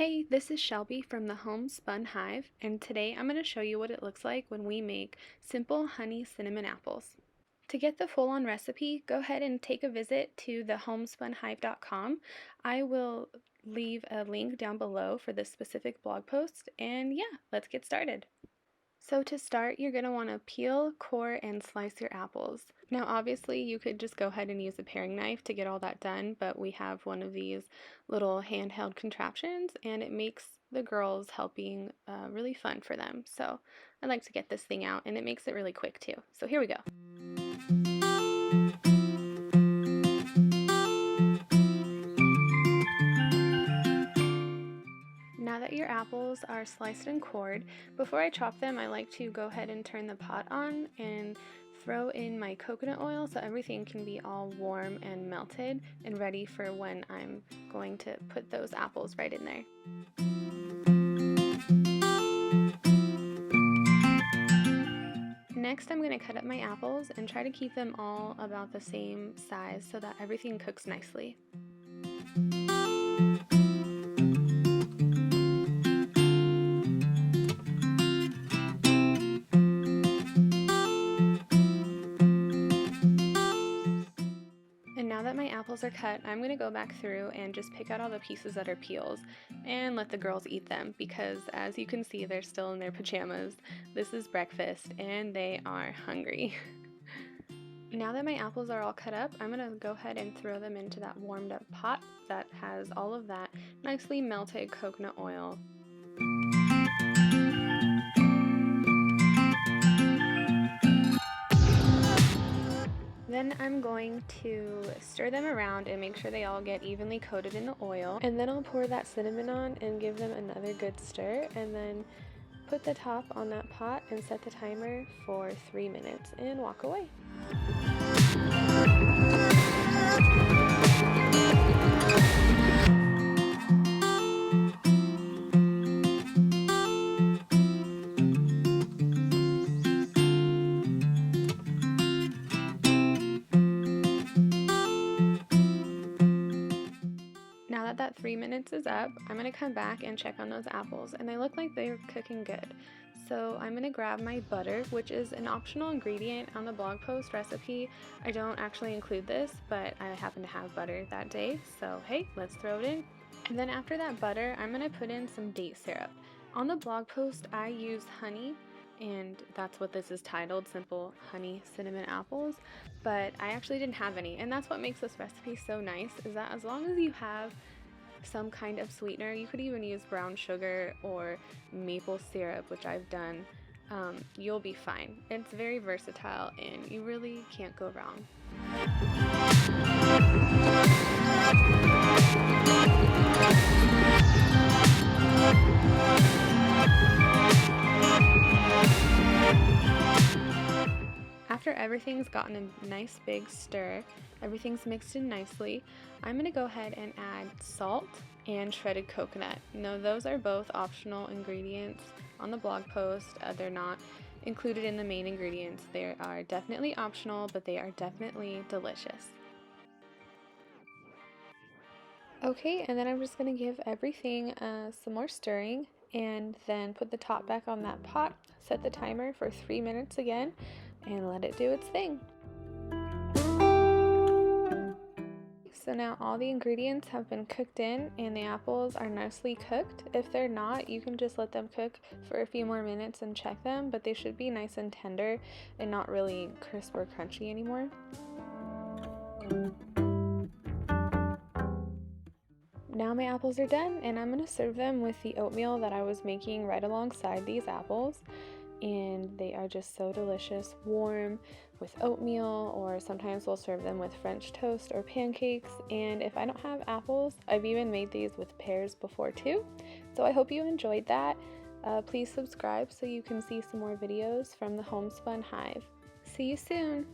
Hey, this is Shelby from the Homespun Hive, and today I'm going to show you what it looks like when we make simple honey cinnamon apples. To get the full-on recipe, go ahead and take a visit to thehomespunhive.com. I will leave a link down below for this specific blog post, and yeah, let's get started. So to start, you're going to want to peel, core, and slice your apples. Now obviously you could just go ahead and use a paring knife to get all that done, but we have one of these little handheld contraptions and it makes the girls helping really fun for them. So I like to get this thing out and it makes it really quick too. So here we go. Now that your apples are sliced and cored, before I chop them, I like to go ahead and turn the pot on and throw in my coconut oil so everything can be all warm and melted and ready for when I'm going to put those apples right in there. Next, I'm going to cut up my apples and try to keep them all about the same size so that everything cooks nicely. And now that my apples are cut, I'm going to go back through and just pick out all the pieces that are peels and let the girls eat them because as you can see, they're still in their pajamas. This is breakfast and they are hungry. Now that my apples are all cut up, I'm going to go ahead and throw them into that warmed up pot that has all of that nicely melted coconut oil. Then I'm going to stir them around and make sure they all get evenly coated in the oil. And then I'll pour that cinnamon on and give them another good stir. And then put the top on that pot and set the timer for 3 minutes and walk away. Now that 3 minutes is up, I'm going to come back and check on those apples, and they look like they're cooking good. So I'm going to grab my butter, which is an optional ingredient on the blog post recipe. I don't actually include this, but I happen to have butter that day, so hey, let's throw it in. And then after that butter, I'm going to put in some date syrup. On the blog post, I use honey, and that's what this is titled, Simple Honey Cinnamon Apples, but I actually didn't have any, and that's what makes this recipe so nice, is that as long as you have some kind of sweetener, you could even use brown sugar or maple syrup, which I've done, you'll be fine. It's very versatile and you really can't go wrong. After everything's gotten a nice big stir, everything's mixed in nicely, I'm going to go ahead and add salt and shredded coconut. Now those are both optional ingredients on the blog post. They're not included in the main ingredients. They are definitely optional, but they are definitely delicious. Okay, and then I'm just going to give everything some more stirring and then put the top back on that pot, set the timer for 3 minutes again, and let it do its thing. So now all the ingredients have been cooked in and the apples are nicely cooked. If they're not, you can just let them cook for a few more minutes and check them, but they should be nice and tender and not really crisp or crunchy anymore. Now my apples are done and I'm going to serve them with the oatmeal that I was making right alongside these apples. And they are just so delicious, warm with oatmeal, or sometimes we'll serve them with French toast or pancakes. And if I don't have apples, I've even made these with pears before too. So I hope you enjoyed that. Please subscribe so you can see some more videos from the Homespun Hive. See you soon!